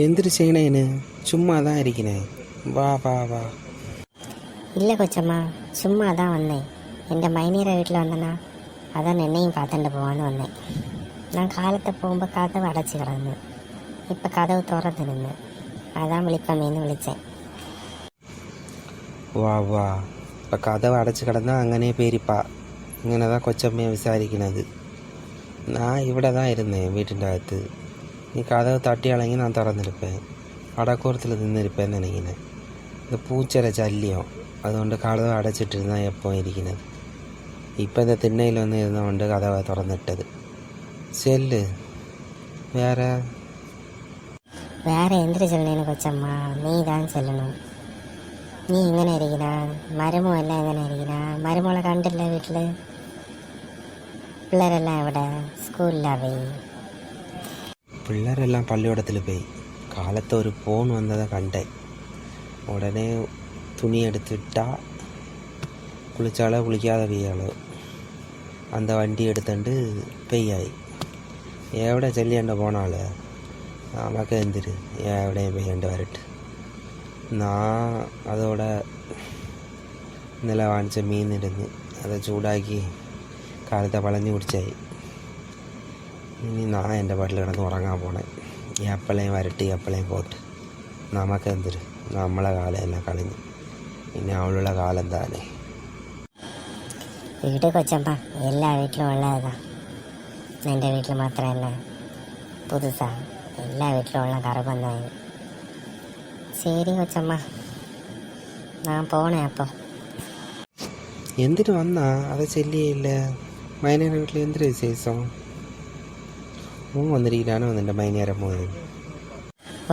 എന്തിനു ചെയ്യണേന്? ചുമ്മാ தான் ഇരിക്കണേ. வா வா வா. இல்லை கொச்சம்மா, சும்மா தான் வந்தேன். என் மைனீரை வீட்டில் வந்தேன்னா அதான் என்னையும் பார்த்துட்டு போவான்னு வந்தேன். நான் காலத்தை போகும்போது கதவு அடைச்சி கிடந்தேன். இப்போ கதவு திறந்து நின்று அதான் விழிப்பமேன்னு விழித்தேன். வா வா. இப்போ கதவை அடைச்சி கிடந்தா அங்கனே பேரிப்பா. இங்கே தான் கொச்சம்மையை விசாரிக்கണത്. நான் ഇവിടെ தான் இருந்தேன் வீட்டிൻ്റെ അകത്ത്. நீ கதவை தட்டி அழங்கி நான் திறந்துருப்பேன். அடக்கூரத்தில் நின்றுருப்பேன்னு நினைக்கிறேன். இந்த பூச்சரை சல்லியம் அதுകൊണ്ട് கதவை அடைச்சிட்டு தான் எப்போ இருக்கிறது. இப்போ இந்த திண்ணையில் வந்து இருந்தவொண்டு கதவை திறந்துட்டது. செல்லு வேற എന്തിനു ചെല്ലണേന്ന് കൊച്ചമ്മ? നീ தான் ചെല്ലണം. നീ ഇങ്ങനെ ഇരിക്കണ? മരുമോല്ലാം എങ്ങനെ ഇരിക്കണ? മരുമോളെ കണ്ടില്ല വീട്ടിൽ? പിള്ളേരെല്ലാം എവിടെ? സ്കൂളിലാണ് പോയി. പിള്ളേരെല്ലാം പള്ളിയോടത്തിൽ പോയി. കാലത്ത് ഒരു ഫോൺ വന്നதை കണ്ടേ. ഉടനെ துணி எடுத்துட்டா குளிச்சாலோ குளிக்காத பெய்யாளோ அந்த வண்டி எடுத்துட்டு பெய்யாയി. എവിടെ ചെല്ലേണ്ട പോണാള് നമുക്ക് എന്തിര് എവിടെയും പെയ്യേണ്ടി വരട്ട്. അതോടെ ഇന്നലെ വാങ്ങിച്ച മീനിരുന്ന് അത് ചൂടാക്കി കാലത്തെ വളഞ്ഞു കുടിച്ചായി. ഇനി എൻ്റെ വീട്ടിൽ കിടന്ന് ഉറങ്ങാൻ പോണേ. എപ്പോഴേയും വരട്ടി എപ്പോഴേയും പോട്ട്. നമുക്ക് എന്തിര് നമ്മളെ കാലം എല്ലാം കളഞ്ഞു. പിന്നെ അവളുള്ള കാലം താനേ. വീട് കൊച്ചമ്മ എല്ലാ വീട്ടിലും ഉള്ളതാണ്. എൻ്റെ വീട്ടിൽ മാത്രമല്ല, പുതുസാ എല്ലാ വീട്ടിലും ഉള്ള കറുപന്നായി. ശരി കൊച്ചമ്മ, ഞാൻ പോണേ. അപ്പോൾ എന്തിനു വന്നാ? അത് ചെല്ലിയില്ല. മൈനയുടെ വീട്ടിൽ എന്തൊരു വിശേഷം? വന്നിരിക്കലാണോ നിൻ്റെ മൈനേരം പോയത്?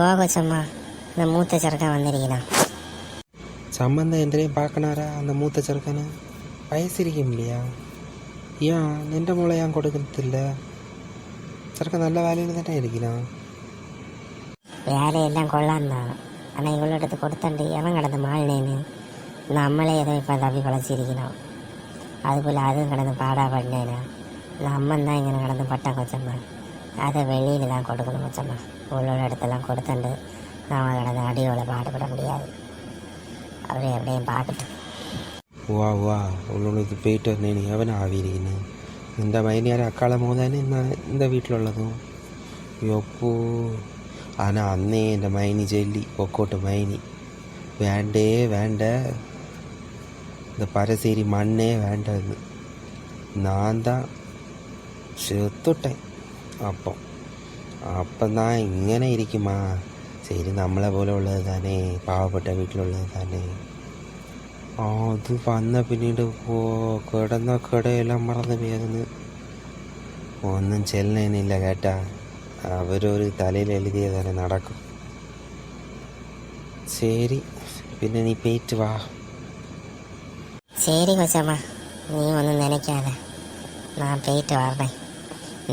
ഓ കൊച്ചമ്മ, இந்த மூத்த ചെറുക്കൻ வந்திருக்கிறான். சம்பந்தம் எந்திரையும் பார்க்கணாரா அந்த மூத்த ചെറുക്കന്? வயசிருக்கும் இல்லையா? ஏன் நின்ற மூளை ஏன் கொடுக்கறதில்ல? ചെറുക്കൻ நல்ல வேலையில் தானே இருக்கிறான். வேலையெல்லாம் கொள்ளாந்தான். ஆனால் இவ்வளோ எடுத்து கொடுத்தண்டு எவன் கிடந்து மாளினேன்னு நம்மளே ஏதோ இப்போ தப்பி பழச்சிருக்கணும். அதுபோல் அதுவும் கிடந்து பாடா பண்ணேனா நம்மன் தான் இங்கே கிடந்து பட்டான் கொச்சம்மா. அதை வெளியில் தான் கொடுக்கணும் கொச்சம்மா. இவ்வளோ இடத்தெல்லாம் கொடுத்தண்டு நாம் கிடந்து அடியோட பாடுபட முடியாது. அவரே எப்படியும் பார்க்கட்டும். வா வா. உள்ளுக்கு போயிட்டு வந்தேன். நீ எவனை ஆவியிருக்கணும்? இந்த மைனியார் அக்கால போதானே இந்த வீட்டில் உள்ளதும். எப்போ ஆனால் அன்னே இந்த மைனி ஜெல்லி கொக்கோட்டு மைனி வேண்டே வேண்ட. இந்த பரசேரி மண்ணே வேண்டாது. நான் தான் செத்துட்டேன். அப்போதான் ഇങ്ങനെ ഇരിക്കുമാ. ശരി, നമ്മളെ പോലെ ഉള്ളത് തന്നെ, പാവപ്പെട്ട വീട്ടിലുള്ളത് തന്നെ. അത് വന്ന പിന്നീട് കിടന്ന കിടയെല്ലാം മറന്ന് പോയെന്ന് ഒന്നും ചെല്ലണില്ല കേട്ടാ. അവരൊരു തലയിൽ എഴുതിയതാണ് നടക്കും. ശരി, പിന്നെ നീ പോയിട്ട് വാ. சரி கொச்சம்மா, நீ ஒன்றும் நினைக்காத. நான் போயிட்டு வர்றேன்.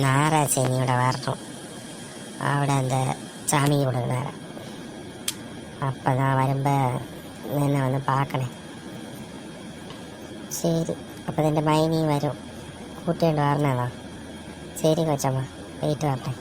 நாராசேனியோட வரணும். അവിടെ அந்த சாமி கொடுக்குறார. அப்போ தான் வரும்ப என்னை வந்து பார்க்கணேன். சரி, அப்போ എൻ്റെ மைனி വരും. കൂട്ടിക്കൊണ്ട് വരണേതാ. ശരി കൊച്ചമ്മ, പോയിട്ട് വരട്ടെ.